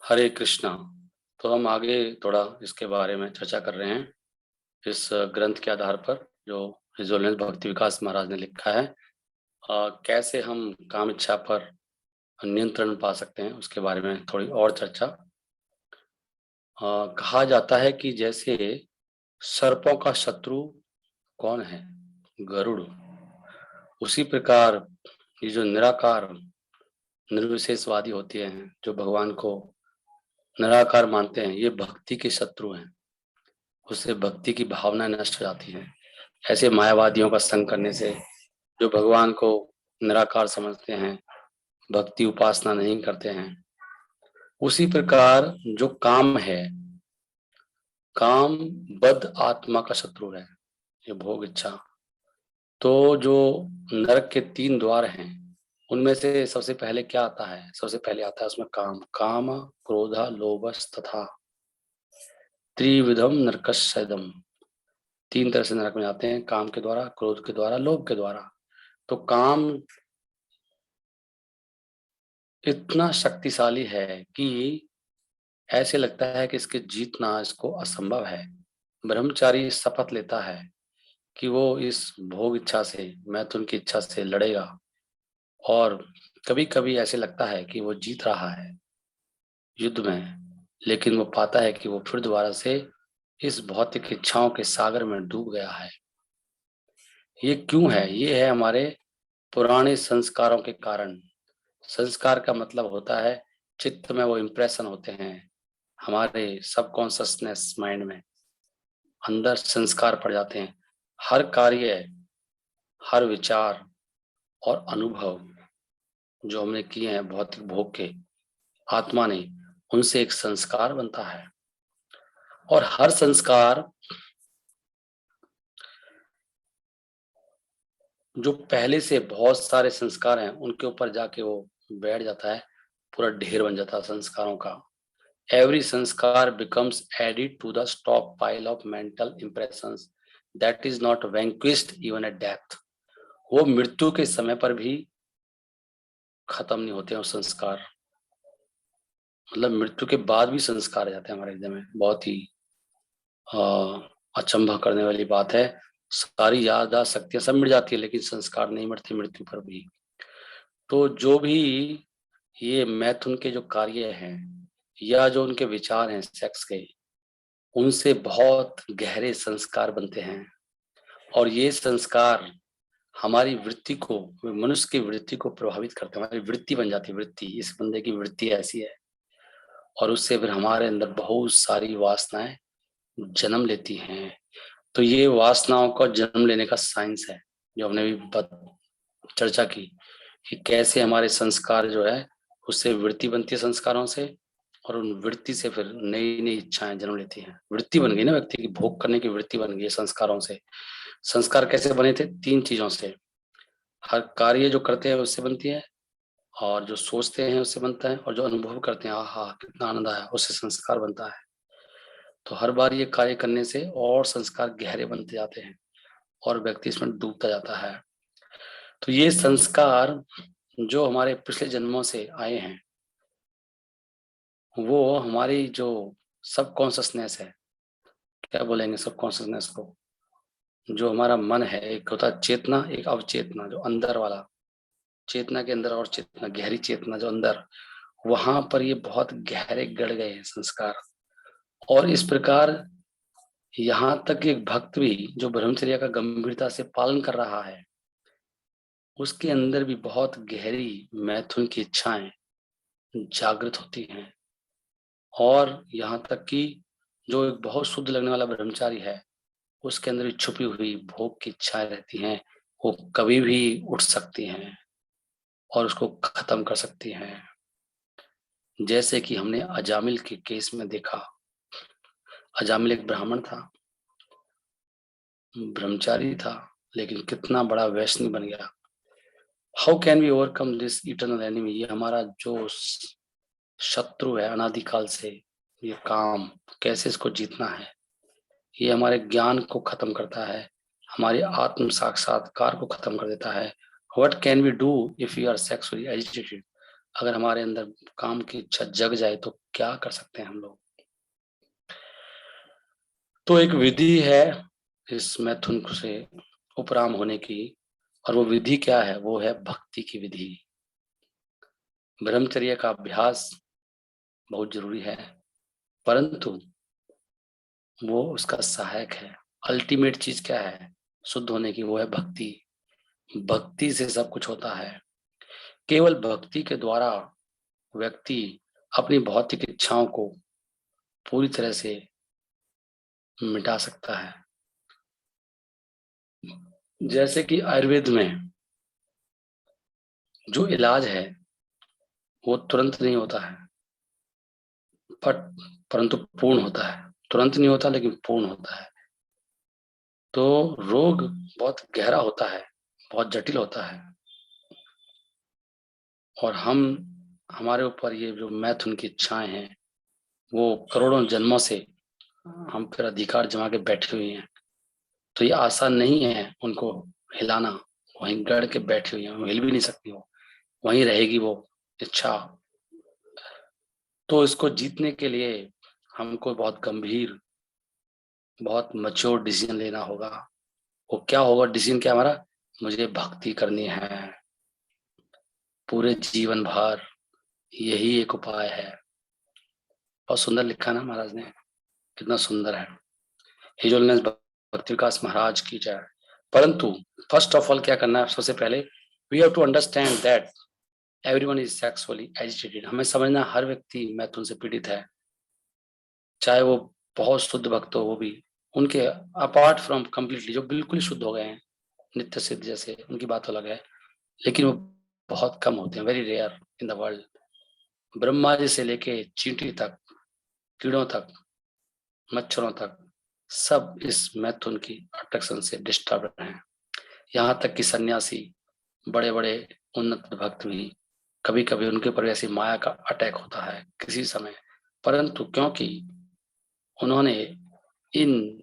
हरे कृष्णा। तो हम आगे थोड़ा इसके बारे में चर्चा कर रहे हैं इस ग्रंथ के आधार पर जो हिज होलिनेस भक्ति विकास महाराज ने लिखा है। कैसे हम काम इच्छा पर नियंत्रण पा सकते हैं उसके बारे में थोड़ी और चर्चा। कहा जाता है कि जैसे सर्पों का शत्रु कौन है? गरुड़। उसी प्रकार ये जो निराकार निर्विशेषवादी होते हैं, जो भगवान को निराकार मानते हैं, ये भक्ति के शत्रु हैं। उससे भक्ति की भावना नष्ट हो जाती है। ऐसे मायावादियों का संग करने से, जो भगवान को निराकार समझते हैं, भक्ति उपासना नहीं करते हैं। उसी प्रकार जो काम है, काम बद्ध आत्मा का शत्रु है, ये भोग इच्छा। तो जो नरक के 3 द्वार हैं, उनमें से सबसे पहले क्या आता है? सबसे पहले आता है उसमें काम। काम क्रोधा लोभस तथा त्रिविधम नरकस्यदम। 3 तरह से नरक में जाते हैं, काम के द्वारा, क्रोध के द्वारा, लोभ के द्वारा। तो काम इतना शक्तिशाली है कि ऐसे लगता है कि इसके जीतना इसको असंभव है। ब्रह्मचारी शपथ लेता है कि वो इस भोग इच्छा से, मैथुन की इच्छा से लड़ेगा, और कभी कभी ऐसे लगता है कि वो जीत रहा है युद्ध में, लेकिन वो पाता है कि वो फिर दोबारा से इस भौतिक इच्छाओं के सागर में डूब गया है। ये क्यों है? ये है हमारे पुराने संस्कारों के कारण। संस्कार का मतलब होता है चित्त में वो इम्प्रेशन होते हैं, हमारे सबकॉन्शियसनेस माइंड में अंदर संस्कार पड़ जाते हैं। हर कार्य, हर विचार और अनुभव जो हमने किए हैं भौतिक भोग के, आत्मा ने, उनसे एक संस्कार बनता है। और हर संस्कार जो पहले से बहुत सारे संस्कार हैं उनके ऊपर जाके वो बैठ जाता है, पूरा ढेर बन जाता है संस्कारों का। Every sanskar becomes added to the stockpile of mental impressions that is not vanquished even at death. वो मृत्यु के समय पर भी खत्म नहीं होते हैं वो संस्कार। मतलब मृत्यु के बाद भी संस्कार आ जाते हैं हमारे हृदय में। बहुत ही अचंभा करने वाली बात है। सारी याददाश्त शक्तियां सब मिट जाती है, लेकिन संस्कार नहीं मरते मृत्यु पर भी। तो जो भी ये मैथुन के जो कार्य हैं या जो उनके विचार हैं सेक्स के, उनसे बहुत गहरे संस्कार बनते हैं। और ये संस्कार हमारी वृत्ति को, मनुष्य की वृत्ति को प्रभावित करते हैं। हमारी वृत्ति बन जाती है। वृत्ति, इस बंदे की वृत्ति ऐसी है, और उससे फिर हमारे अंदर बहुत सारी वासनाएं जन्म लेती हैं। तो ये वासनाओं का जन्म लेने का साइंस है, जो हमने भी चर्चा की कि कैसे हमारे संस्कार जो है उससे वृत्ति बनती है संस्कारों से, और उन वृत्ति से फिर नई नई इच्छाएं जन्म लेती हैं। वृत्ति बन गई ना, व्यक्ति की भोग करने की वृत्ति बन गई है संस्कारों से। संस्कार कैसे बने थे? 3 चीजों से। हर कार्य जो करते हैं उससे बनती है, और जो सोचते हैं उससे बनता है, और जो अनुभव करते हैं, आहा कितना आनंद आया, उससे संस्कार बनता है। तो हर बार ये कार्य करने से और संस्कार गहरे बनते जाते हैं, और व्यक्ति इसमें डूबता जाता है। तो ये संस्कार जो हमारे पिछले जन्मों से आए हैं, वो हमारी जो सबकॉन्शियसनेस है, क्या बोलेंगे सबकॉन्शियसनेस को, जो हमारा मन है, एक होता है चेतना, एक अवचेतना, जो अंदर वाला, चेतना के अंदर और चेतना, गहरी चेतना जो अंदर, वहां पर ये बहुत गहरे गड़ गए हैं संस्कार। और इस प्रकार यहाँ तक एक भक्त भी जो ब्रह्मचर्य का गंभीरता से पालन कर रहा है, उसके अंदर भी बहुत गहरी मैथुन की इच्छाएं जागृत होती हैं। और यहाँ तक कि जो एक बहुत शुद्ध लगने वाला ब्रह्मचारी है, उसके अंदर भी छुपी हुई भोग की इच्छाएं रहती हैं। वो कभी भी उठ सकती हैं और उसको खत्म कर सकती हैं। जैसे कि हमने अजामिल के केस में देखा। अजामिल एक ब्राह्मण था, ब्रह्मचारी था, लेकिन कितना बड़ा वैष्णव बन गया। How can we overcome this eternal enemy? ये हमारा जो शत्रु है अनादिकाल से, ये काम, कैसे इसको जीतना है? ये हमारे ज्ञान को खत्म करता है, हमारे आत्म साक्षात्कार को खत्म कर देता है। What can we do if we are sexually agitated? अगर हमारे अंदर काम की इच्छा जग जाए तो क्या कर सकते हैं हम लोग। तो एक विधि है इस मैथुन से उपराम होने की, और वो विधि क्या है? वो है भक्ति की विधि। ब्रह्मचर्य का अभ्यास बहुत जरूरी है, परंतु वो उसका सहायक है। अल्टीमेट चीज क्या है शुद्ध होने की? वो है भक्ति। भक्ति से सब कुछ होता है। केवल भक्ति के द्वारा व्यक्ति अपनी भौतिक इच्छाओं को पूरी तरह से मिटा सकता है। जैसे कि आयुर्वेद में जो इलाज है वो तुरंत नहीं होता है, बट परंतु पूर्ण होता है। तुरंत नहीं होता लेकिन पूर्ण होता है। तो रोग बहुत गहरा होता है, बहुत जटिल होता है, और हमारे ऊपर ये जो मैथुन की इच्छाएं हैं वो करोड़ों जन्मों से हम पर अधिकार जमा के बैठे हुए हैं। तो ये आसान नहीं है उनको हिलाना। वहीं गड़ के बैठी हुई है, वो हिल भी नहीं सकती, वो वहीं रहेगी वो इच्छा। तो इसको जीतने के लिए हमको बहुत गंभीर, बहुत मैच्योर डिसीजन लेना होगा। वो क्या होगा डिसीजन? क्या हमारा? मुझे भक्ति करनी है पूरे जीवन भर, यही एक उपाय है। बहुत सुंदर लिखा ना महाराज ने, कितना सुंदर है। हिज होलिनेस भक्ति विकास महाराज की जय। परंतु फर्स्ट ऑफ ऑल क्या करना है? सबसे पहले we have to understand that everyone is sexually agitated. हमें समझना हर व्यक्ति मैथुन से पीड़ित है, चाहे वो बहुत शुद्ध भक्त हो, वो भी उनके अपार्ट फ्रॉम कंप्लीटली जो बिल्कुल शुद्ध हो गए हैं, नित्य सिद्ध जैसे, उनकी बात अलग है, लेकिन वो बहुत कम होते हैं, very rare in the world. Brahma ji से लेके चींटी तक, कीड़ों तक, मच्छरों तक, सब इस मैथुन की अट्रैक्शन से डिस्टर्ब हैं। यहाँ तक कि सन्यासी, बड़े बड़े उन्नत भक्त भी, कभी कभी उनके ऊपर ऐसी माया का अटैक होता है किसी समय, परंतु क्योंकि उन्होंने इन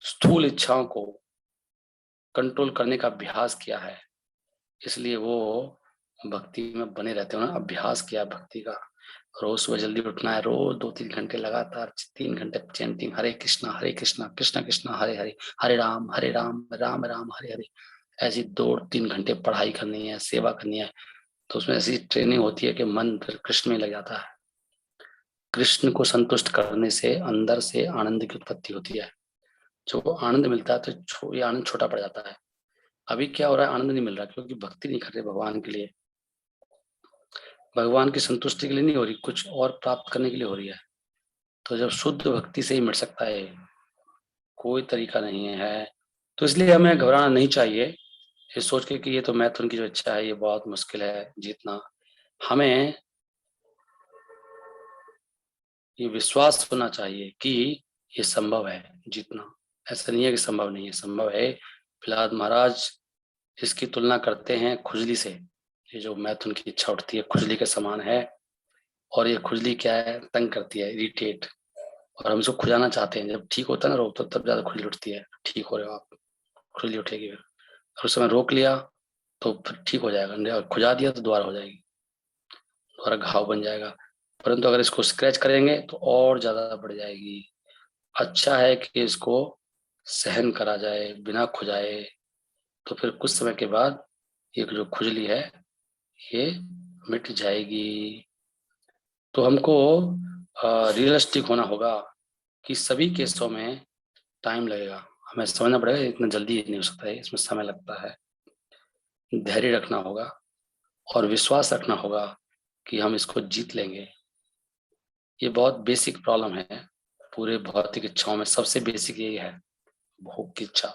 स्थूल इच्छाओं को कंट्रोल करने का अभ्यास किया है, इसलिए वो भक्ति में बने रहते हैं। उन्होंने अभ्यास किया भक्ति का। रोज सुबह जल्दी उठना है, रोज 2-3 घंटे लगातार, 3 घंटे चैंटिंग, हरे कृष्णा कृष्ण कृष्ण हरे हरे, हरे राम राम राम हरे हरे। ऐसी 2-3 घंटे पढ़ाई करनी है, सेवा करनी है। तो उसमें ऐसी ट्रेनिंग होती है कि मन फिर कृष्ण में लग जाता है। कृष्ण को संतुष्ट करने से अंदर से आनंद की उत्पत्ति होती है। जो आनंद मिलता है तो ये आनंद छोटा पड़ जाता है। अभी क्या हो रहा है? आनंद नहीं मिल रहा क्योंकि भक्ति नहीं कर रहे भगवान के लिए, भगवान की संतुष्टि के लिए नहीं हो रही, कुछ और प्राप्त करने के लिए हो रही है। तो जब शुद्ध भक्ति से ही मिट सकता है, कोई तरीका नहीं है। तो इसलिए हमें घबराना नहीं चाहिए ये सोच के कि ये तो मैथुन की जो इच्छा है ये बहुत मुश्किल है जीतना। हमें ये विश्वास होना चाहिए कि ये संभव है जीतना। ऐसा नहीं है कि संभव नहीं है, संभव है। प्रहलाद महाराज इसकी तुलना करते हैं खुजली से। ये जो मैथुन की इच्छा उठती है खुजली के समान है, और ये खुजली क्या है? तंग करती है, इरिटेट, और हम इसको खुजाना चाहते हैं। जब ठीक होता है ना रोग, तो तब ज्यादा खुजली उठती है। ठीक हो रहे हो आप, खुजली उठेगी फिर। और उस समय रोक लिया तो फिर ठीक हो जाएगा, और खुजा दिया तो दोबारा हो जाएगी, दोबारा घाव बन जाएगा। परंतु अगर इसको स्क्रैच करेंगे तो और ज्यादा बढ़ जाएगी। अच्छा है कि इसको सहन करा जाए बिना खुजाए, तो फिर कुछ समय के बाद ये जो खुजली है ये मिट जाएगी। तो हमको रियलिस्टिक होना होगा कि सभी केसों में टाइम लगेगा। हमें समझना पड़ेगा इतना जल्दी नहीं हो सकता है, इसमें समय लगता है। धैर्य रखना होगा और विश्वास रखना होगा कि हम इसको जीत लेंगे। ये बहुत बेसिक प्रॉब्लम है पूरे भौतिक इच्छाओं में, सबसे बेसिक यही है, भोग की इच्छा।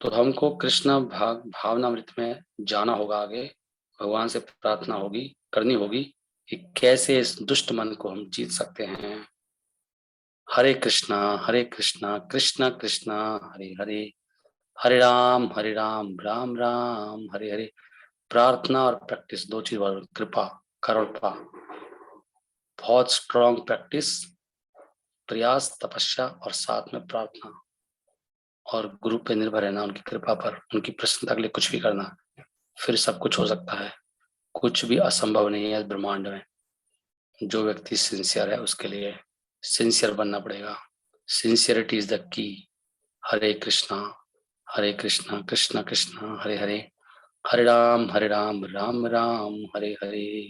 तो हमको कृष्ण भावनामृत में जाना होगा आगे, भगवान से प्रार्थना होगी, करनी होगी कि कैसे इस दुष्ट मन को हम जीत सकते हैं। हरे कृष्णा कृष्ण कृष्ण हरे हरे, हरे राम राम राम हरे हरे। प्रार्थना और प्रैक्टिस दो चीज, कृपा, करुणा, बहुत स्ट्रॉन्ग प्रैक्टिस, प्रयास, तपस्या, और साथ में प्रार्थना, और गुरु पे निर्भर रहना, उनकी कृपा पर, उनकी प्रसन्नता के लिए कुछ भी करना, फिर सब कुछ हो सकता है। कुछ भी असंभव नहीं है इस ब्रह्मांड में। जो व्यक्ति सिंसियर है उसके लिए सिंसियर बनना पड़ेगा। Sincerity is the key. Hare Krishna Krishna Krishna Hare Hare, Hare Ram Ram Ram Hare Hare.